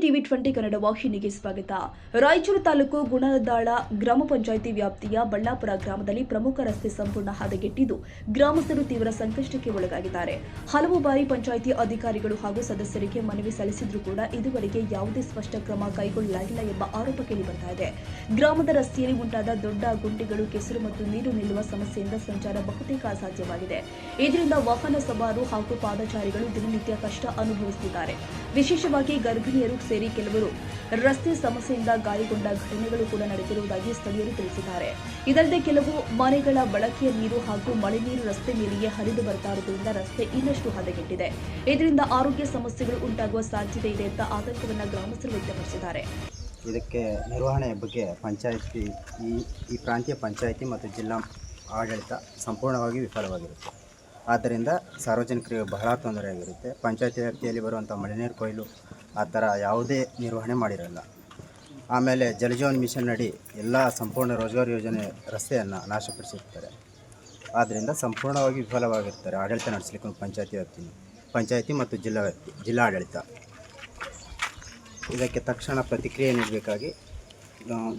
TV 20 Kannada ವಾಹಿನಿಗೆ ಸ್ವಾಗತ. ರಾಯಚೂರು ತಾಲೂಕು ಗುಣದಾಳ ಗ್ರಾಮ ಪಂಚಾಯಿತಿ ವ್ಯಾಪ್ತಿಯ ಬಳ್ಳಾಪುರ ಗ್ರಾಮದಲ್ಲಿ ಪ್ರಮುಖ ರಸ್ತೆ ಸಂಪೂರ್ಣ ಹದಗೆಟ್ಟಿದ್ದು ಗ್ರಾಮಸ್ಥರು ತೀವ್ರ ಸಂಕಷ್ಟಕ್ಕೆ ಒಳಗಾಗಿದ್ದಾರೆ. ಹಲವು ಬಾರಿ ಪಂಚಾಯಿತಿ ಅಧಿಕಾರಿಗಳು ಹಾಗೂ ಸದಸ್ಯರಿಗೆ ಮನವಿ ಸಲ್ಲಿಸಿದ್ರೂ ಕೂಡ ಇದುವರೆಗೆ ಯಾವುದೇ ಸ್ಪಷ್ಟ ಕ್ರಮ ಕೈಗೊಳ್ಳಲಾಗಿಲ್ಲ ಎಂಬ ಆರೋಪ ಕೇಳಿಬರ್ತಾ ಇದೆ. ಗ್ರಾಮದ ರಸ್ತೆಯಲ್ಲಿ ಉಂಟಾದ ದೊಡ್ಡ ಗುಂಡಿಗಳು, ಕೆಸರು ಮತ್ತು ನೀರು ನಿಲ್ಲುವ ಸಮಸ್ಯೆಯಿಂದ ಸಂಚಾರ ಬಹುತೇಕ ಅಸಾಧ್ಯವಾಗಿದೆ. ಇದರಿಂದ ವಾಹನ ಸವಾರರು ಹಾಗೂ ಪಾದಚಾರಿಗಳು ದಿನನಿತ್ಯ ಕಷ್ಟ ಅನುಭವಿಸುತ್ತಿದ್ದಾರೆ. ವಿಶೇಷವಾಗಿ ಗರ್ಭಿಣಿಯರು ಸೇರಿ ಕೆಲವರು ರಸ್ತೆ ಸಮಸ್ಯೆಯಿಂದ ಗಾಯಗೊಂಡ ಘಟನೆಗಳು ಕೂಡ ನಡೆದಿರುವುದಾಗಿ ಸ್ಥಳೀಯರು ತಿಳಿಸಿದ್ದಾರೆ. ಇದಲ್ಲದೆ ಕೆಲವು ಮನೆಗಳ ಬಳಕೆಯ ನೀರು ಹಾಗೂ ಮಳೆ ನೀರು ರಸ್ತೆ ಮೇಲೆಯೇ ಹರಿದು ಬರ್ತಾ ಇರುವುದರಿಂದ ರಸ್ತೆ ಇನ್ನಷ್ಟು ಹದಗೆಟ್ಟಿದೆ. ಇದರಿಂದ ಆರೋಗ್ಯ ಸಮಸ್ಯೆಗಳು ಉಂಟಾಗುವ ಸಾಧ್ಯತೆ ಇದೆ ಅಂತ ಆತಂಕವನ್ನು ಗ್ರಾಮಸ್ಥರು ವ್ಯಕ್ತಪಡಿಸಿದ್ದಾರೆ. ಇದಕ್ಕೆ ನಿರ್ವಹಣೆ ಬಗ್ಗೆ ಪಂಚಾಯಿತಿ ಈ ಪ್ರಾಂತೀಯ ಪಂಚಾಯಿತಿ ಮತ್ತು ಜಿಲ್ಲಾ ಆಡಳಿತ ಸಂಪೂರ್ಣವಾಗಿ ವಿಫಲವಾಗಿರುತ್ತೆ. ಆದ್ದರಿಂದ ಸಾರ್ವಜನಿಕರಿಗೆ ಬಹಳ ತೊಂದರೆಯಾಗಿರುತ್ತೆ. ಪಂಚಾಯಿತಿ ವ್ಯಾಪ್ತಿಯಲ್ಲಿ ಬರುವಂಥ ಮಳೆ ನೀರು ಕೊಯ್ಲು ಆ ಥರ ಯಾವುದೇ ನಿರ್ವಹಣೆ ಮಾಡಿರಲ್ಲ. ಆಮೇಲೆ ಜಲಜೀವನ್ ಮಿಷನ್ ಅಡಿ ಎಲ್ಲ ಸಂಪೂರ್ಣ ರೋಜ್ಗಾರ್ ಯೋಜನೆ ರಸ್ತೆಯನ್ನು ನಾಶಪಡಿಸಿರ್ತಾರೆ. ಆದ್ದರಿಂದ ಸಂಪೂರ್ಣವಾಗಿ ವಿಫಲವಾಗಿರ್ತಾರೆ ಆಡಳಿತ ನಡೆಸಲಿಕ್ಕೆ ಪಂಚಾಯಿತಿ ಮತ್ತು ಜಿಲ್ಲಾ ಆಡಳಿತ. ಇದಕ್ಕೆ ತಕ್ಷಣ ಪ್ರತಿಕ್ರಿಯೆ ನೀಡಬೇಕಾಗಿ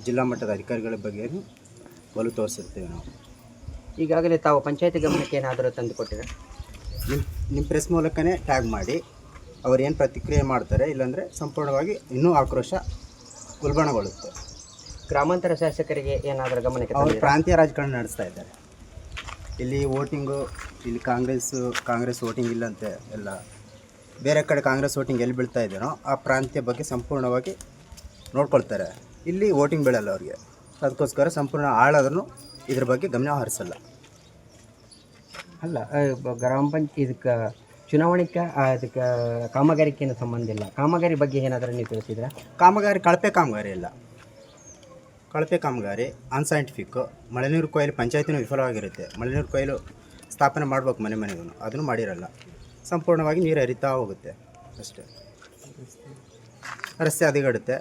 ಜಿಲ್ಲಾ ಮಟ್ಟದ ಅಧಿಕಾರಿಗಳ ಬಗ್ಗೆ ಒಲವು ತೋರಿಸಿರ್ತೇವೆ ನಾವು. ಈಗಾಗಲೇ ತಾವು ಪಂಚಾಯತಿ ಗಮನಕ್ಕೆ ಏನಾದರೂ ತಂದು ಕೊಟ್ಟಿದ್ದಾರೆ? ನಿಮ್ಮ ಪ್ರೆಸ್ ಮೂಲಕನೇ ಟ್ಯಾಗ್ ಮಾಡಿ ಅವ್ರು ಏನು ಪ್ರತಿಕ್ರಿಯೆ ಮಾಡ್ತಾರೆ, ಇಲ್ಲಾಂದರೆ ಸಂಪೂರ್ಣವಾಗಿ ಇನ್ನೂ ಆಕ್ರೋಶ ಉಲ್ಬಣಗೊಳ್ಳುತ್ತೆ. ಗ್ರಾಮಾಂತರ ಶಾಸಕರಿಗೆ ಏನಾದರೂ ಗಮನಕ್ಕೆ ಅವರು ಪ್ರಾಂತೀಯ ರಾಜಕಾರಣ ನಡೆಸ್ತಾ ಇದ್ದಾರೆ. ಇಲ್ಲಿ ವೋಟಿಂಗು, ಇಲ್ಲಿ ಕಾಂಗ್ರೆಸ್ ವೋಟಿಂಗ್ ಇಲ್ಲಂತೆ ಎಲ್ಲ. ಬೇರೆ ಕಡೆ ಕಾಂಗ್ರೆಸ್ ವೋಟಿಂಗ್ ಎಲ್ಲಿ ಬೀಳ್ತಾ ಇದೆಯೋ ಆ ಪ್ರಾಂತ್ಯ ಬಗ್ಗೆ ಸಂಪೂರ್ಣವಾಗಿ ನೋಡ್ಕೊಳ್ತಾರೆ. ಇಲ್ಲಿ ವೋಟಿಂಗ್ ಬೀಳಲ್ಲ ಅವ್ರಿಗೆ. ಅದಕ್ಕೋಸ್ಕರ ಸಂಪೂರ್ಣ ಆಳಾದ್ರೂ ಇದ್ರ ಬಗ್ಗೆ ಗಮನ ಹರಿಸಲ್ಲ. ಅಲ್ಲ, ಗ್ರಾಮ ಪಂಚಾಯತ್ ಇದಕ್ಕೆ ಚುನಾವಣೆಗೆ ಅದಕ್ಕೆ ಕಾಮಗಾರಿಕೆ ಏನು ಸಂಬಂಧ ಇಲ್ಲ. ಕಾಮಗಾರಿ ಬಗ್ಗೆ ಏನಾದರೂ ನೀವು ತಿಳಿಸಿದ್ರೆ? ಕಳಪೆ ಕಾಮಗಾರಿ ಇಲ್ಲ. ಕಳಪೆ ಕಾಮಗಾರಿ ಅನ್ಸೈಂಟಿಫಿಕ್ಕು. ಮಳೆ ನೀರು ಕೊಯ್ಲು ಪಂಚಾಯತಿನೂ ವಿಫಲವಾಗಿರುತ್ತೆ. ಮಳೆ ನೀರು ಕೊಯ್ಲು ಸ್ಥಾಪನೆ ಮಾಡ್ಬೇಕು ಮನೆಗೂ, ಅದನ್ನು ಮಾಡಿರಲ್ಲ. ಸಂಪೂರ್ಣವಾಗಿ ನೀರು ಹರಿತಾ ಹೋಗುತ್ತೆ ಅಷ್ಟೇ. ರಸ್ತೆ ಹದಗೆಡುತ್ತೆ,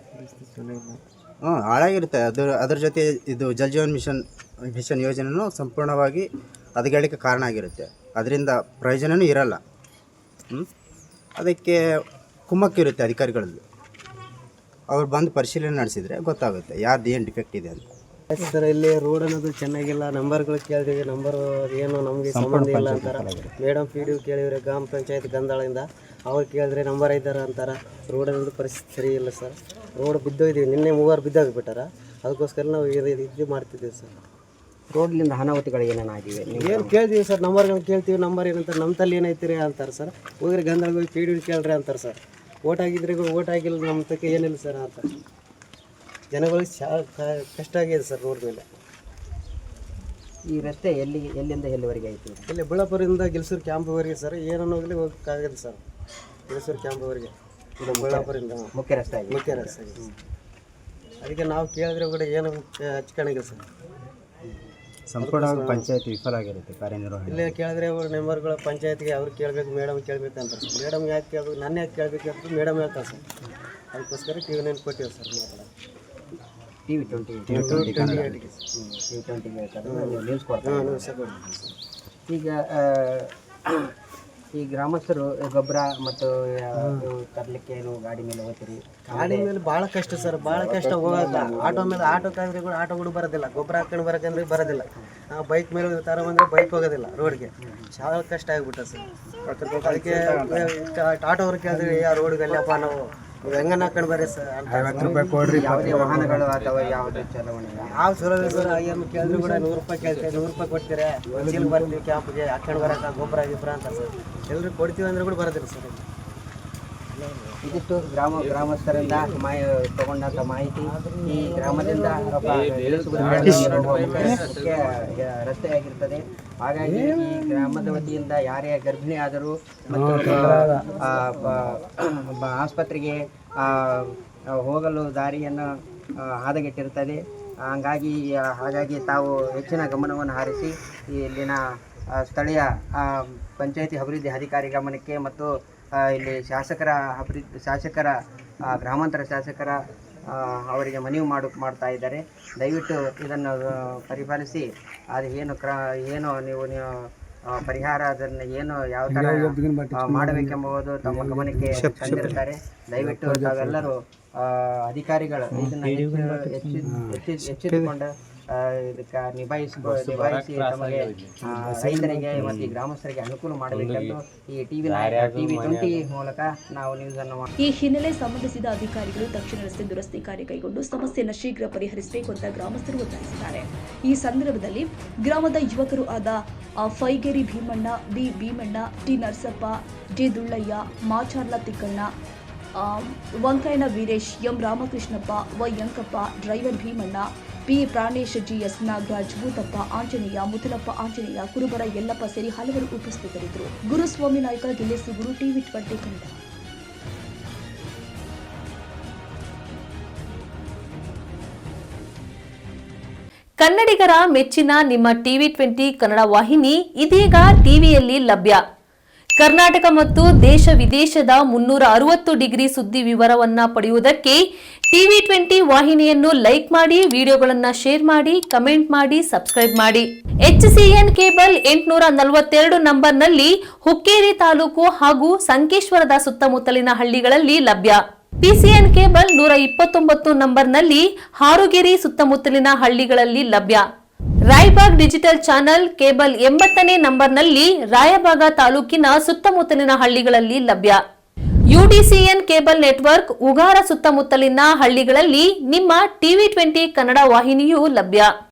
ಹಾಳಾಗಿರುತ್ತೆ. ಅದ್ರ ಜೊತೆ ಇದು ಜಲಜೀವನ್ ಮಿಷನ್ ಯೋಜನೆಯೂ ಸಂಪೂರ್ಣವಾಗಿ ಹದಗೆಡಲಿಕ್ಕೆ ಕಾರಣ ಆಗಿರುತ್ತೆ. ಅದರಿಂದ ಪ್ರಯೋಜನವೂ ಇರಲ್ಲ. ಅದಕ್ಕೆ ಕುಮ್ಮಕ್ಕಿರುತ್ತೆ ಅಧಿಕಾರಿಗಳದ್ದು. ಅವ್ರು ಬಂದು ಪರಿಶೀಲನೆ ನಡೆಸಿದರೆ ಗೊತ್ತಾಗುತ್ತೆ ಯಾರ್ದು ಏನು ಡಿಫೆಕ್ಟ್ ಇದೆ ಅಂತ. ಸರ್, ಇಲ್ಲಿ ರೋಡ್ ಅನ್ನೋದು ಚೆನ್ನಾಗಿಲ್ಲ. ನಂಬರ್ಗಳು ಕೇಳಿದ್ವಿ, ನಂಬರ್ ಏನು ನಮಗೆ ಸಂಬಂಧ ಇಲ್ಲ ಅಂತಾರೆ. ಮೇಡಮ್ PDO ಕೇಳಿದ್ರೆ ಗ್ರಾಮ ಪಂಚಾಯತ್ ಗಂಧಾಳಿಂದ ಅವ್ರು ಕೇಳಿದ್ರೆ ನಂಬರ್ ಇದ್ದಾರೆ ಅಂತಾರೆ. ರೋಡ್ ಅನ್ನೋದು ಪರಿಸ್ಥಿತಿ ಸರಿ ಇಲ್ಲ ಸರ್. ರೋಡ್ ಬಿದ್ದೋಗಿದ್ದೀವಿ, ನಿನ್ನೆ 3 ಬಿದ್ದೋಗ್ಬಿಟ್ಟಾರ. ಅದಕ್ಕೋಸ್ಕರ ನಾವು ಇದು ಮಾಡ್ತಿದ್ದೀವಿ ಸರ್. ರೋಡ್ಲಿಂದ ಅನಾಹುತಗಳು ಏನೇನಾಗಿವೆ? ಏನು ಕೇಳ್ತೀವಿ ಸರ್, ನಂಬರ್ಗಳು ಕೇಳ್ತೀವಿ. ನಂಬರ್ ಏನಂತಾರೆ, ನಮ್ಮ ತಲ್ಲಿ ಏನೈತಿರಿ ಅಂತಾರೆ ಸರ್. ಹೋಗ್ರಿ ಗಂಧಾಳಿಗೆ ಹೋಗಿ PDO ಕೇಳ್ರಿ ಅಂತಾರೆ ಸರ್. ಓಟ್ ಆಗಿದ್ರೆ ಓಟ್ ಆಗಿಲ್ಲ, ನಮ್ಮ ತಕ್ಕ ಏನಿಲ್ಲ ಸರ್ ಅಂತ ಜನಗಳಿಗೆ ಕಷ್ಟ ಆಗಿದೆ ಸರ್ ರೋಡ್ ಮೇಲೆ. ಈ ರಸ್ತೆ ಎಲ್ಲಿಂದ ಎಲ್ಲಿವರೆಗೆ ಆಯಿತು? ಇಲ್ಲಿ ಬಳ್ಳಾಪುರದಿಂದ ಗಿಲ್ಸೂರು ಕ್ಯಾಂಪ್ವರೆಗೆ ಸರ್. ಏನನ್ನೋಗ್ಲಿ ಹೋಗೋಕ್ಕಾಗಲ್ಲ ಸರ್. ಗಿಲ್ಸೂರು ಕ್ಯಾಂಪ್ವರೆಗೆ ಇದು ಬಳ್ಳಾಪುರದಿಂದ ಮುಖ್ಯ ರಸ್ತೆ ಆಗಿದೆ. ಮುಖ್ಯ ರಸ್ತೆ. ಅದಕ್ಕೆ ನಾವು ಕೇಳಿದ್ರೆ ಕೂಡ ಏನು ಹಚ್ಕೊಂಡಿಲ್ಲ ಸರ್. ಸಂಪೂರ್ಣವಾಗಿ ಪಂಚಾಯತಿ ವಿಫಲ ಆಗಿರುತ್ತೆ ಕಾರ್ಯನಿರ್ವಹಣೆ. ಇಲ್ಲೇ ಕೇಳಿದ್ರೆ ಅವ್ರ ಮೆಂಬರ್ಗಳು ಪಂಚಾಯತ್ಗೆ ಅವ್ರು ಕೇಳಬೇಕು, ಮೇಡಮ್ ಕೇಳಬೇಕು ಅಂತಾರೆ ಸರ್. ಮೇಡಮ್ ಯಾಕೆ ಕೇಳಬೇಕು, ನನ್ನ ಯಾಕೆ ಕೇಳಬೇಕು ಅಂತ ಮೇಡಮ್ ಹೇಳ್ತಾರೆ ಸರ್. ಅದಕ್ಕೋಸ್ಕರ TV 9 ಕೊಟ್ಟಿವಿ ಸರ್. TV 20 ನ್ಯೂಸ್ ಕೊಡ್ತಾರೆ. ಈಗ ಈ ಗ್ರಾಮಸ್ಥರು ಗೊಬ್ಬರ ಮತ್ತು ತರಲಿಕ್ಕೆ ಏನು ಗಾಡಿ ಮೇಲೆ ಹೋಗ್ತೀರಿ? ಗಾಡಿ ಮೇಲೆ ಭಾಳ ಕಷ್ಟ ಸರ್, ಭಾಳ ಕಷ್ಟ. ಹೋಗಲ್ಲ ಆಟೋ ಮೇಲೆ. ಆಟೋಗಳು ಬರೋದಿಲ್ಲ. ಗೊಬ್ಬರ ಹಾಕೊಂಡು ಬರೋಕಂದ್ರೆ ಬರೋದಿಲ್ಲ. ನಾವು ಬೈಕ್ ಮೇಲೆ ತಗೊಂಡ್ರೆ ಬೈಕ್ ಹೋಗೋದಿಲ್ಲ ರೋಡ್ಗೆ. ಭಾಳ ಕಷ್ಟ ಆಗಿಬಿಟ್ಟ ಸರ್. ಅದಕ್ಕೆ ಆಟೋವ್ರು ಕೇಳಿದ್ರೆ ಯಾವ ರೋಡ್ಗೆ ಅಲ್ಲಪ್ಪ, ನಾವು ಹೆಂಗನ್ನ ಹಾಕೊಂಡು ಬರ್ರಿ ಸರ್. 50 ರೂಪಾಯಿ ಕೊಡ್ರಿ. ಯಾವುದೇ ವಾಹನಗಳು ಅಥವಾ ಯಾವುದೇ ಚಲಾವಣೆ ಯಾವ ಚಲೋ ಸರ್. ಏನು ಕೇಳಿದ್ರು ಕೂಡ 100 ರೂಪಾಯಿ ಕೇಳ್ತೀವಿ. 100 ರೂಪಾಯಿ ಕೊಡ್ತೀರಾ, ಚೀಲ ಬರ್ತೀವಿ ಕ್ಯಾಂಪ್ಗೆ ಹಾಕೊಂಡು ಬರೋಕೆ ಗೊಬ್ಬರ ಅಂತ ಸರ್. ಎಲ್ಲರೂ ಕೊಡ್ತೀವಿ ಅಂದ್ರೆ ಕೂಡ ಬರೋದಿಲ್ಲ ಸರ್. ಇದಿಷ್ಟು ಗ್ರಾಮಸ್ಥರಿಂದ ತಗೊಂಡಂಥ ಮಾಹಿತಿ. ಈ ಗ್ರಾಮದಿಂದ ಮುಖ್ಯ ರಸ್ತೆಯಾಗಿರ್ತದೆ. ಹಾಗಾಗಿ ಈ ಗ್ರಾಮದ ವತಿಯಿಂದ ಯಾರೇ ಗರ್ಭಿಣಿ ಆದರೂ ಮತ್ತು ಆಸ್ಪತ್ರೆಗೆ ಹೋಗಲು ದಾರಿಯನ್ನು ಹದಗೆಟ್ಟಿರುತ್ತದೆ. ಹಾಗಾಗಿ ತಾವು ಹೆಚ್ಚಿನ ಗಮನವನ್ನು ಹರಿಸಿ ಇಲ್ಲಿನ ಸ್ಥಳೀಯ ಪಂಚಾಯತಿ ಅಭಿವೃದ್ಧಿ ಅಧಿಕಾರಿ ಗಮನಕ್ಕೆ ಮತ್ತು ಇಲ್ಲಿ ಶಾಸಕರ ಗ್ರಾಮಾಂತರ ಶಾಸಕರ ಅವರಿಗೆ ಮನವಿ ಮಾಡ್ತಾ ಇದ್ದಾರೆ. ದಯವಿಟ್ಟು ಇದನ್ನು ಪರಿಪಾಲಿಸಿ ಅದು ಏನು ನೀವು ಪರಿಹಾರ ಅದನ್ನು ಏನು ಯಾವ ಥರ ಮಾಡಬೇಕೆಂಬುದು ತಮ್ಮ ಗಮನಕ್ಕೆ ತಂದಿರುತ್ತಾರೆ. ದಯವಿಟ್ಟು ತಾವೆಲ್ಲರೂ ಅಧಿಕಾರಿಗಳು ಇದನ್ನು ಎಚ್ಚೆತ್ತುಕೊಂಡು ಇದಕ್ಕೆ ನಿಭಾಯಿಸಿ ತಮಗೆ ರೈತರಿಗೆ ಮತ್ತು ಗ್ರಾಮಸ್ಥರಿಗೆ ಅನುಕೂಲ ಮಾಡಬೇಕೆಂದು ಈ ಟಿವಿ 20 ಮೂಲಕ ನಾವು ನ್ಯೂಸನ್ನು ಈ ಹಿನ್ನೆಲೆ ಸಂಬಂಧಿಸಿದ ಅಧಿಕಾರಿಗಳು ತಕ್ಷಣ ರಸ್ತೆ ದುರಸ್ತಿ ಕಾರ್ಯ ಕೈಗೊಂಡು ಸಮಸ್ಯೆಯನ್ನು ಶೀಘ್ರ ಪರಿಹರಿಸಬೇಕು ಅಂತ ಗ್ರಾಮಸ್ಥರು ಒತ್ತಾಯಿಸಿದ್ದಾರೆ. ಈ ಸಂದರ್ಭದಲ್ಲಿ ಗ್ರಾಮದ ಯುವಕರು ಆದ ಫೈಗೇರಿ Bheemanna, B Bheemanna, T Narasappa, D Dullayya, Macharla Tikkanna, ವಂಕಯ್ಯನ Veeresh, M Ramakrishnappa, Y Yankappa, driver Bheemanna, P Pranesh, GS Nagaraj, Bhootappa Anjaneya, Muttalappa Anjaneya, ಕುರುಬರ ಯಲ್ಲಪ್ಪ ಸೇರಿ ಹಲವರು ಉಪಸ್ಥಿತರಿದ್ದರು. ಗುರುಸ್ವಾಮಿ ನಾಯ್ಕ, ಗಿಲ್ಲೆಸೂಗೂರು, ಟಿವಿ 20 ಕನ್ನಡ. ಕನ್ನಡಿಗರ ಮೆಚ್ಚಿನ ನಿಮ್ಮ ಟಿವಿ 20 ಕನ್ನಡ ವಾಹಿನಿ ಇದೀಗ ಟಿವಿಯಲ್ಲಿ ಲಭ್ಯ. ಕರ್ನಾಟಕ ಮತ್ತು ದೇಶ ವಿದೇಶದ 360 ಡಿಗ್ರಿ ಸುದ್ದಿ ವಿವರವನ್ನ ಪಡೆಯುವುದಕ್ಕೆ ಟಿವಿ 20 ವಾಹಿನಿಯನ್ನು ಲೈಕ್ ಮಾಡಿ, ವಿಡಿಯೋಗಳನ್ನು ಶೇರ್ ಮಾಡಿ, ಕಮೆಂಟ್ ಮಾಡಿ, ಸಬ್ಸ್ಕ್ರೈಬ್ ಮಾಡಿ. HCN ಕೇಬಲ್ 842 ನಂಬರ್ನಲ್ಲಿ ಹುಕ್ಕೇರಿ ತಾಲೂಕು ಹಾಗೂ ಸಂಕೇಶ್ವರದ ಸುತ್ತಮುತ್ತಲಿನ ಹಳ್ಳಿಗಳಲ್ಲಿ ಲಭ್ಯ. PCN ಕೇಬಲ್ 129 ನಂಬರ್ನಲ್ಲಿ ಹಾರುಗೆರೆ ಸುತ್ತಮುತ್ತಲಿನ ಹಳ್ಳಿಗಳಲ್ಲಿ ಲಭ್ಯ. ರಾಯಬಾಗ್ ಡಿಜಿಟಲ್ ಚಾನೆಲ್ ಕೇಬಲ್ 80ನೇ ನಂಬರ್ನಲ್ಲಿ ರಾಯಬಾಗ ತಾಲೂಕಿನ ಸುತ್ತಮುತ್ತಲಿನ ಹಳ್ಳಿಗಳಲ್ಲಿ ಲಭ್ಯ. UDCN ಕೇಬಲ್ ನೆಟ್ವರ್ಕ್ ಉಗಾರ ಸುತ್ತಮುತ್ತಲಿನ ಹಳ್ಳಿಗಳಲ್ಲಿ ನಿಮ್ಮ ಟಿವಿ 20 ಕನ್ನಡ ವಾಹಿನಿಯೂ ಲಭ್ಯ.